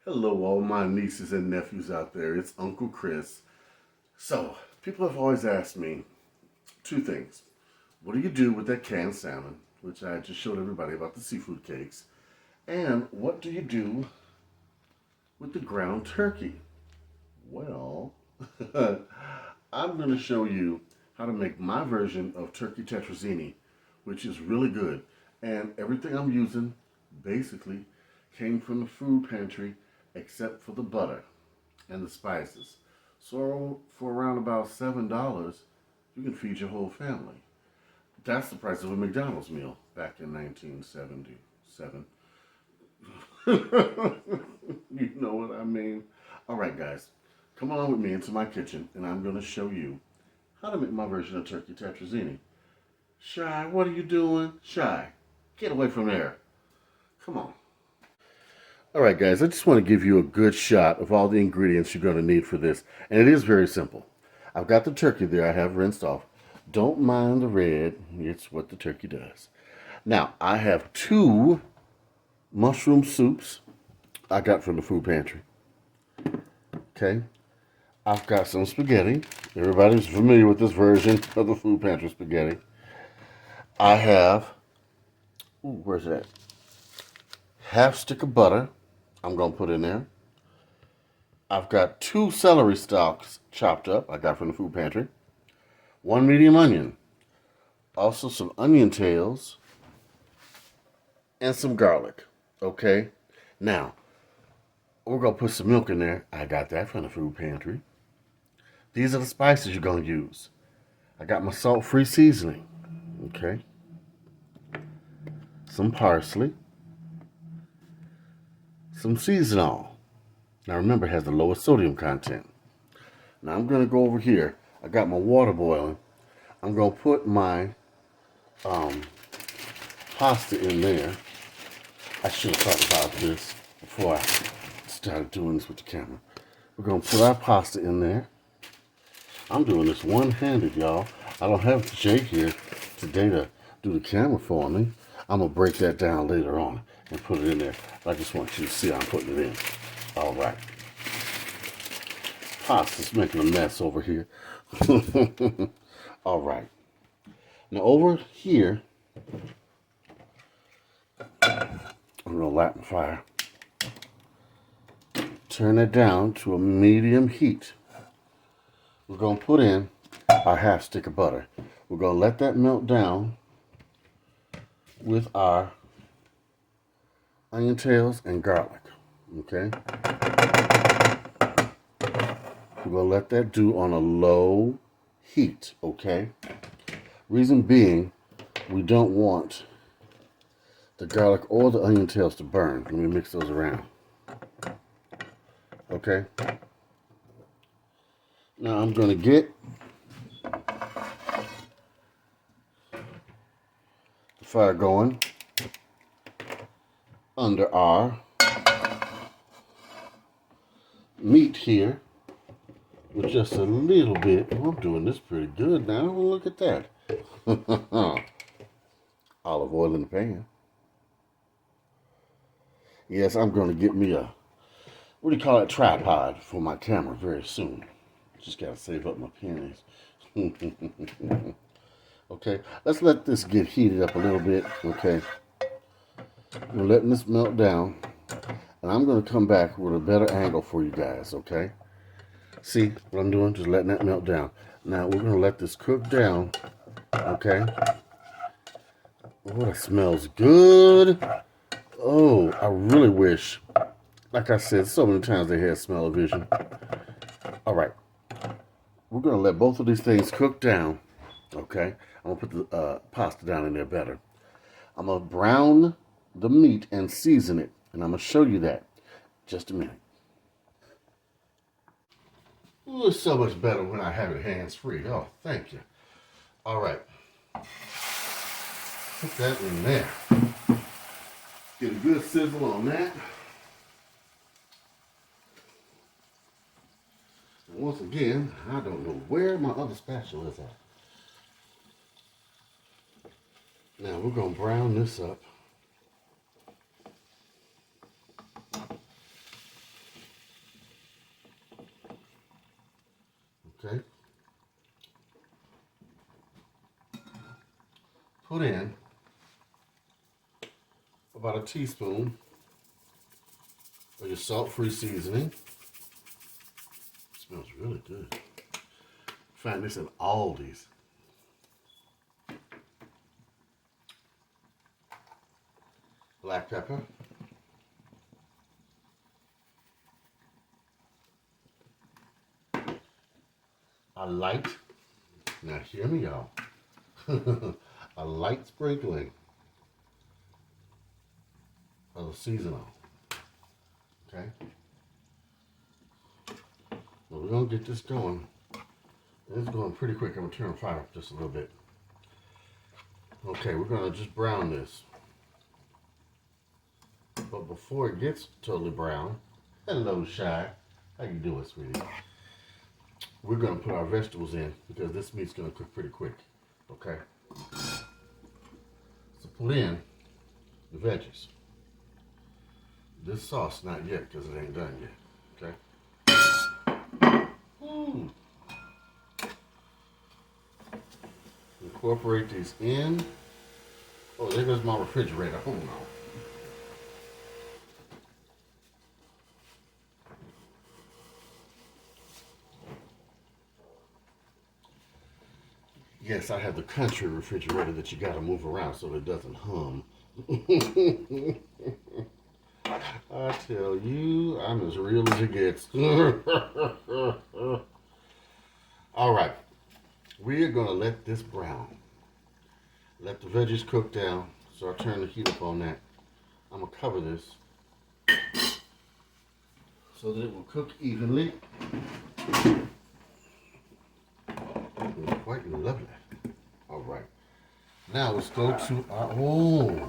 Hello, all my nieces and nephews out there. It's Uncle Chris. So, people have always asked me two things. What do you do with that canned salmon, which I just showed everybody about the seafood cakes? And what do you do with the ground turkey? Well, I'm going to show you how to make my version of turkey tetrazzini, which is really good. And everything I'm using basically came from the food pantry except for the butter and the spices. So for around about $7, you can feed your whole family. That's the price of a McDonald's meal back in 1977. You know what I mean? All right, guys, come along with me into my kitchen, and I'm going to show you how to make my version of turkey tetrazzini. Shy, what are you doing? Shy, get away from there. Come on. All right, guys, I just want to give you a good shot of all the ingredients you're going to need for this. And it is very simple. I've got the turkey there I have rinsed off. Don't mind the red. It's what the turkey does. Now, I have two mushroom soups I got from the food pantry. Okay. I've got some spaghetti. Everybody's familiar with this version of the food pantry spaghetti. I have, where's that? Half stick of butter I'm going to put in there. I've got two celery stalks chopped up I got from the food pantry. One medium onion. Also some onion tails. And some garlic. Okay? Now, we're going to put some milk in there. I got that from the food pantry. These are the spices you're going to use. I got my salt-free seasoning. Okay? Some parsley. Some seasonal. Now remember, it has the lowest sodium content. Now I'm going to go over here. I got my water boiling. I'm going to put my pasta in there. I should have thought about this before I started doing this with the camera. We're going to put our pasta in there. I'm doing this one-handed, y'all. I don't have Jake here today to do the camera for me. I'm going to break that down later on and put it in there. But I just want you to see how I'm putting it in. All right. Pasta's making a mess over here. All right. Now over here, I'm going to light my fire. Turn it down to a medium heat. We're going to put in our half stick of butter. We're going to let that melt down with our onion tails and garlic. Okay? We're going to let that do on a low heat. Okay? Reason being, we don't want the garlic or the onion tails to burn. Let me mix those around. Okay? Now I'm going to get the fire going under our meat here with just a little bit. Oh, I'm doing this pretty good now. Look at that. Olive oil in the pan. Yes, I'm going to get me a, what do you call it, tripod for my camera very soon. Just got to save up my pennies. Okay, let's let this get heated up a little bit. Okay, we're letting this melt down. And I'm going to come back with a better angle for you guys, okay? See what I'm doing? Just letting that melt down. Now we're going to let this cook down, okay? Oh, that smells good. Oh, I really wish, like I said so many times, they had smell-o-vision. All right. We're going to let both of these things cook down, okay? I'm going to put the pasta down in there better. I'm going to brown the meat and season it, and I'm going to show you that in just a minute. Ooh, it's so much better when I have it hands-free. Oh, thank you. All right. Put that in there. Get a good sizzle on that. And once again, I don't know where my other spatula is at. Now we're going to brown this up. put in about a teaspoon of your salt-free seasoning. It smells really good. Find this at Aldi's. Black pepper. A light, now hear me y'all, a light sprinkling of the seasoning. Okay? Well, we're going to get this going. It's going pretty quick. I'm going to turn the fire up just a little bit. Okay, we're going to just brown this. But before it gets totally brown, hello, Shy. How you doing, sweetie? We're going to put our vegetables in because this meat's going to cook pretty quick. Okay? So put in the veggies. This sauce, not yet because it ain't done yet. Okay? Incorporate these in. Oh, there goes my refrigerator. Hold on. Yes, I have the country refrigerator that you gotta move around so that it doesn't hum. I tell you, I'm as real as it gets. All right, we are gonna let this brown. Let the veggies cook down. So I turn the heat up on that. I'm gonna cover this so that it will cook evenly. Quite lovely. All right. Now let's go to our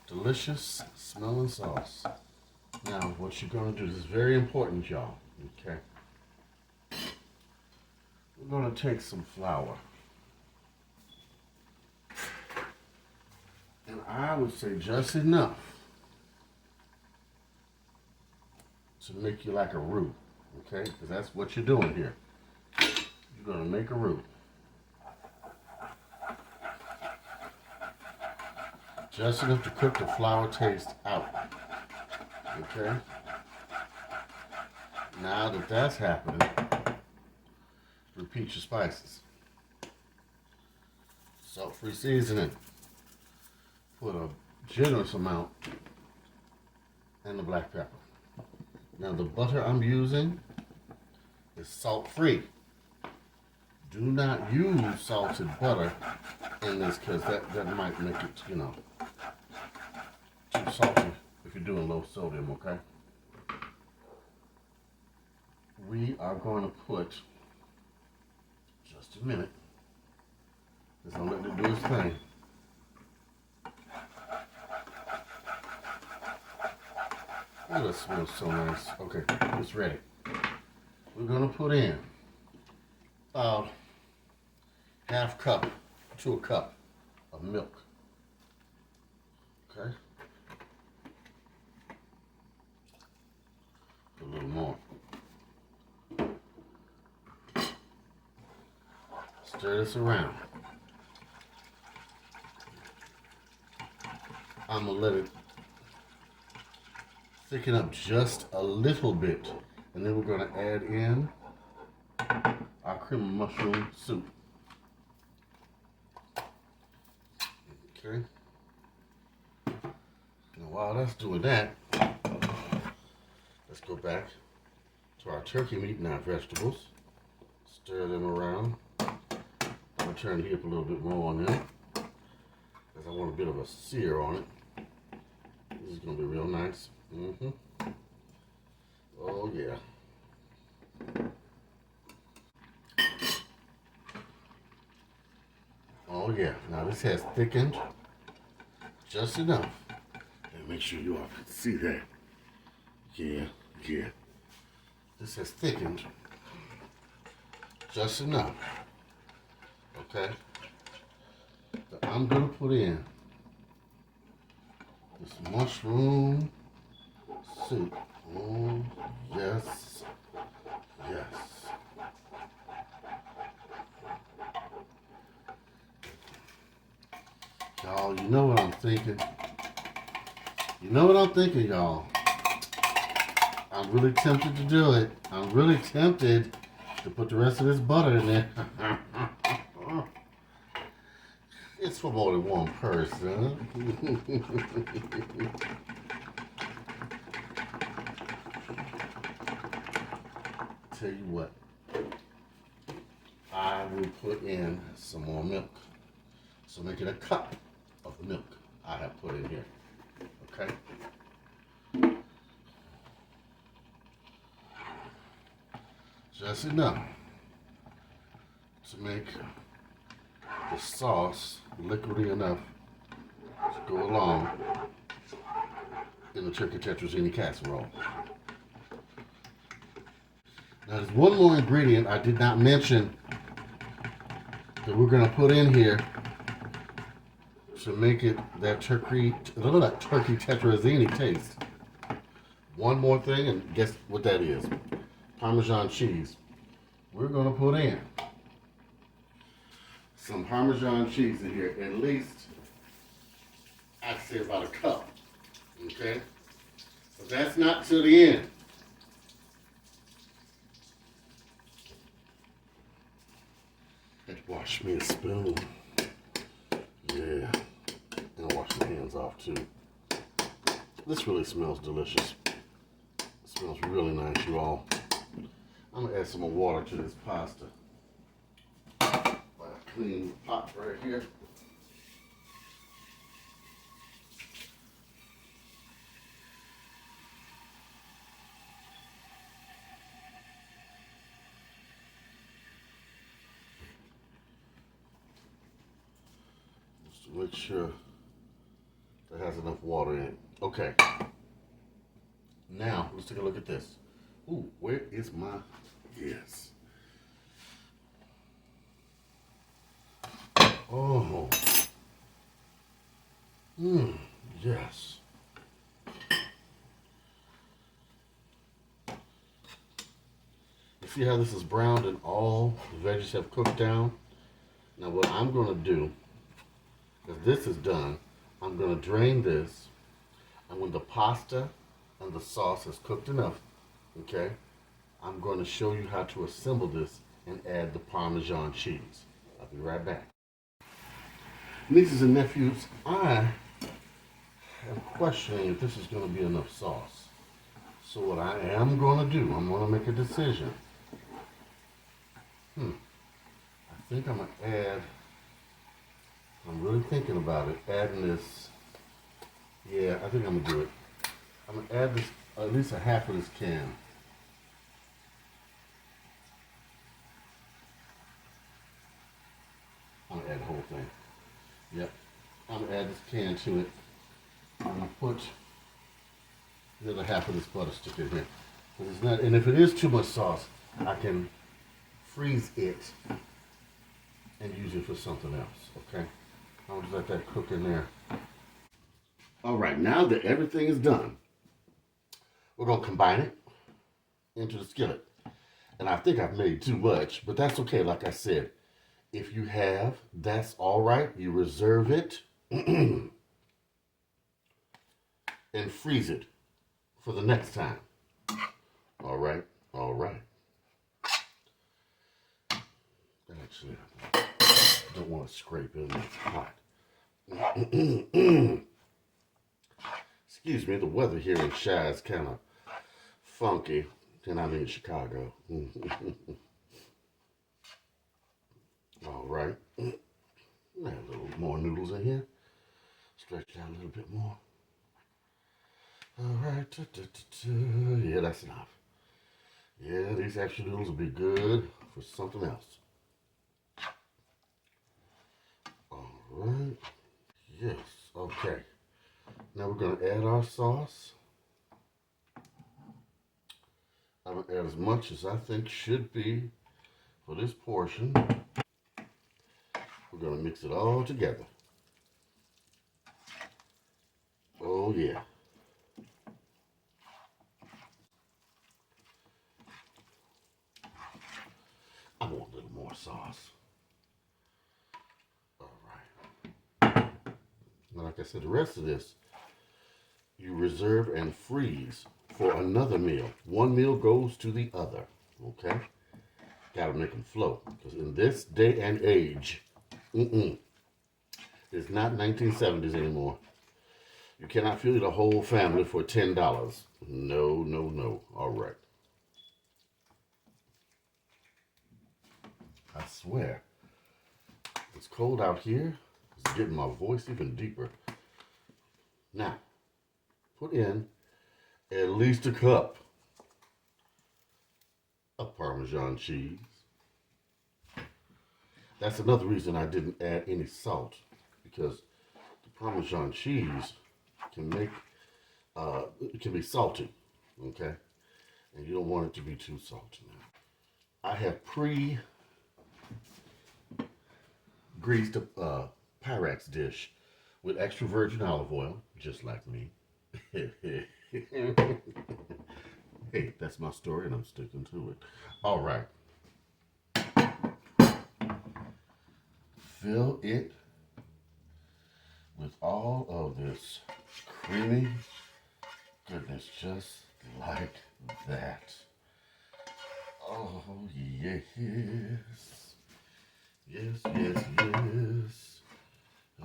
delicious smelling sauce. Now what you're gonna do, this is very important, y'all. Okay. We're gonna take some flour. And I would say just enough to make you like a roux. Okay? Because that's what you're doing here. You're going to make a roux. Just enough to cook the flour taste out. Okay? Now that that's happening, repeat your spices. Salt-free seasoning. Put a generous amount and the black pepper. Now the butter I'm using is salt-free. Do not use salted butter in this because that might make it, you know, too salty if you're doing low sodium, okay? We are going to put, just a minute, just gonna let it do its thing. Oh, that smells so nice. Okay, it's ready. We're gonna put in about half cup to a cup of milk. Okay. A little more. Stir this around. I'm gonna let it thicken up just a little bit, and then we're going to add in our cream of mushroom soup. Okay. Now while that's doing that, let's go back to our turkey meat and our vegetables. Stir them around. I'm going to turn the heat up a little bit more on them because I want a bit of a sear on it. This is going to be real nice. Oh yeah. Oh yeah. Now this has thickened just enough. And make sure you all can see that. Yeah. This has thickened just enough. Okay. So I'm gonna put in this mushroom soup. Oh, yes. Oh, you know what I'm thinking? You know what I'm thinking, y'all? I'm really tempted to do it. I'm really tempted to put the rest of this butter in there. It's for more than one person. Tell you what, I will put in some more milk. So make it a cup of milk I have put in here. Okay? Just enough to make the sauce liquidy enough to go along in the turkey tetrazzini casserole. Now there's one more ingredient I did not mention that we're going to put in here to make it that turkey tetrazzini taste. One more thing, and guess what that is? Parmesan cheese. We're going to put in some Parmesan cheese in here, at least I'd say about a cup. Okay? But that's not till the end. Had to wash me a spoon. Yeah. And wash my hands off too. This really smells delicious. It smells really nice, you all. I'm gonna add some more water to this pasta. Clean pot right here. Just to make sure that has enough water in it. Okay. Now let's take a look at this. Ooh, where is my yes? Oh. Yes. You see how this is browned and all the veggies have cooked down? Now what I'm going to do, as this is done, I'm going to drain this, and when the pasta and the sauce is cooked enough, okay, I'm going to show you how to assemble this and add the Parmesan cheese. I'll be right back. Nieces and nephews, I am questioning if this is going to be enough sauce. So what I am going to do, I'm going to make a decision. I think I'm going to add, I'm really thinking about it, adding this. Yeah, I think I'm going to do it. I'm going to add this, at least a half of this can. I'm going to add the whole thing. Yep. I'm going to add this can to it. I'm going to put the other half of this butter stick in here. It's not, and if it is too much sauce, I can freeze it and use it for something else, okay? I'll just let that cook in there. All right, now that everything is done, we're going to combine it into the skillet. And I think I've made too much, but that's okay, like I said. If you have, that's all right. You reserve it and freeze it for the next time. All right, all right. Actually, I don't want to scrape in the pot. Excuse me, the weather here in Chi is kind of funky, and I'm in Chicago. All right. Add a little more noodles in here. Stretch it out a little bit more. All right. Yeah, that's enough. Yeah, these extra noodles will be good for something else. All right. Yes. Okay. Now we're going to add our sauce. I'm going to add as much as I think should be for this portion. We're going to mix it all together. Oh, yeah. I want a little more sauce. All right. like I said, the rest of this you reserve and freeze for another meal. One meal goes to the other. Okay? Gotta make them flow. Because in this day and age, it's not 1970s anymore. You cannot feed a whole family for $10. No, no, no. All right. I swear, it's cold out here. It's getting my voice even deeper. Now, put in at least a cup of Parmesan cheese. That's another reason I didn't add any salt, because the Parmesan cheese can make it can be salty, okay, and you don't want it to be too salty. Now, I have pre-greased a Pyrex dish with extra virgin olive oil, just like me. Hey, that's my story, and I'm sticking to it. All right. Fill it with all of this creamy goodness, just like that. Oh, yes. Yes, yes, yes.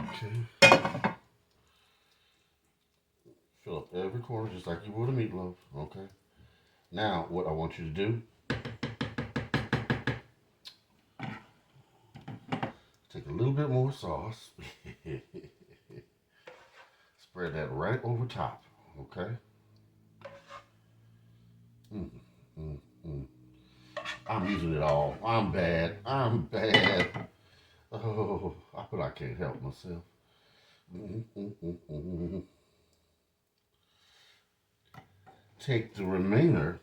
Okay. Fill up every corner just like you would a meatloaf. Okay. Now, what I want you to do, take a little bit more sauce. Spread that right over top. Okay. I'm using it all. I'm bad. I'm bad. Oh, but I can't help myself. Take the remainder.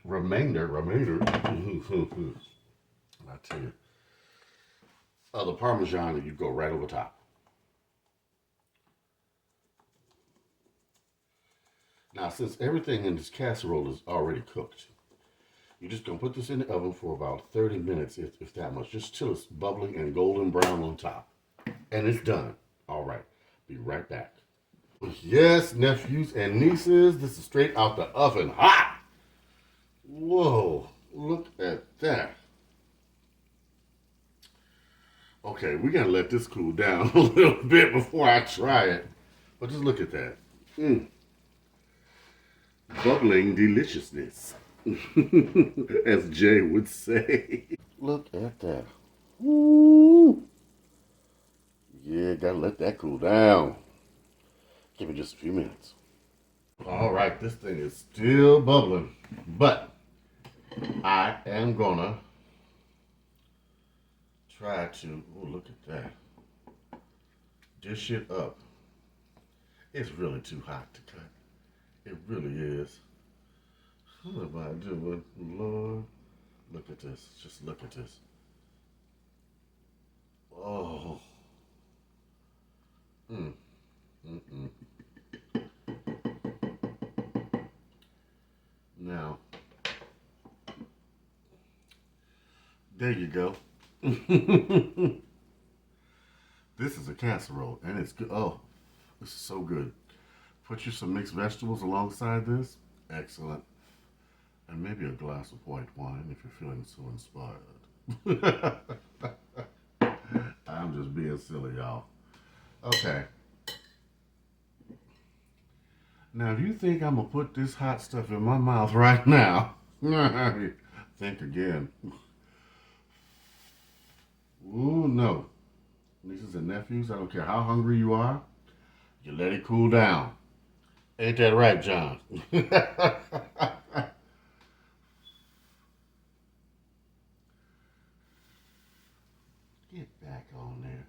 I tell you, the Parmesan, and you go right over top. Now, since everything in this casserole is already cooked, you're just going to put this in the oven for about 30 minutes, if that much, just till it's bubbling and golden brown on top. And it's done. All right. Be right back. Yes, nephews and nieces, this is straight out the oven. Hot! Whoa, look at that. Okay, we got to let this cool down a little bit before I try it. But just look at that. Bubbling deliciousness, as Jay would say. Look at that. Woo! Yeah, gotta let that cool down. Give it just a few minutes. All right, this thing is still bubbling, but I am gonna try to, oh, look at that. Dish it up. It's really too hot to cut. It really is. What am I doing? Lord, look at this. Just look at this. Oh. Now, there you go. This is a casserole, and it's good. Oh, this is so good. Put you some mixed vegetables alongside this. Excellent. And maybe a glass of white wine if you're feeling so inspired. I'm just being silly, y'all. Okay. Now, if you think I'm going to put this hot stuff in my mouth right now, think again. Ooh, no. Nieces and nephews, I don't care how hungry you are, you let it cool down. Ain't that right, John? Get back on there.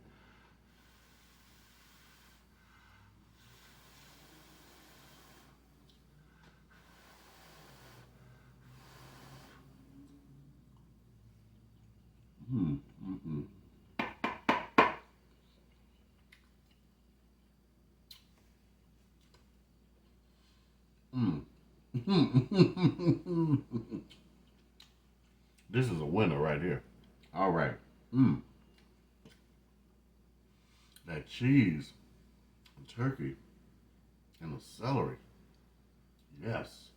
This is a winner right here. All right. That cheese turkey and the celery. Yes,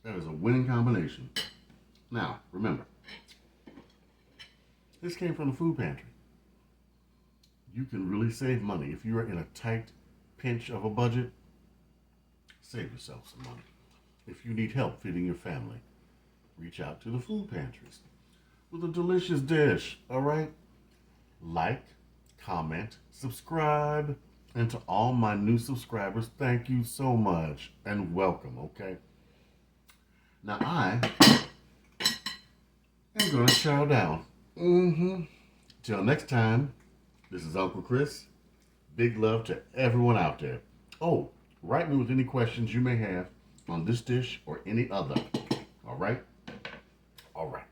that is a winning combination. Now, remember, this came from the food pantry. You can really save money. If you are in a tight pinch of a budget, save yourself some money. If you need help feeding your family, reach out to the food pantries with a delicious dish, all right? Like, comment, subscribe, and to all my new subscribers, thank you so much and welcome, okay? Now I am going to chow down. Till next time, this is Uncle Chris. Big love to everyone out there. Oh, write me with any questions you may have on this dish or any other. All right? All right.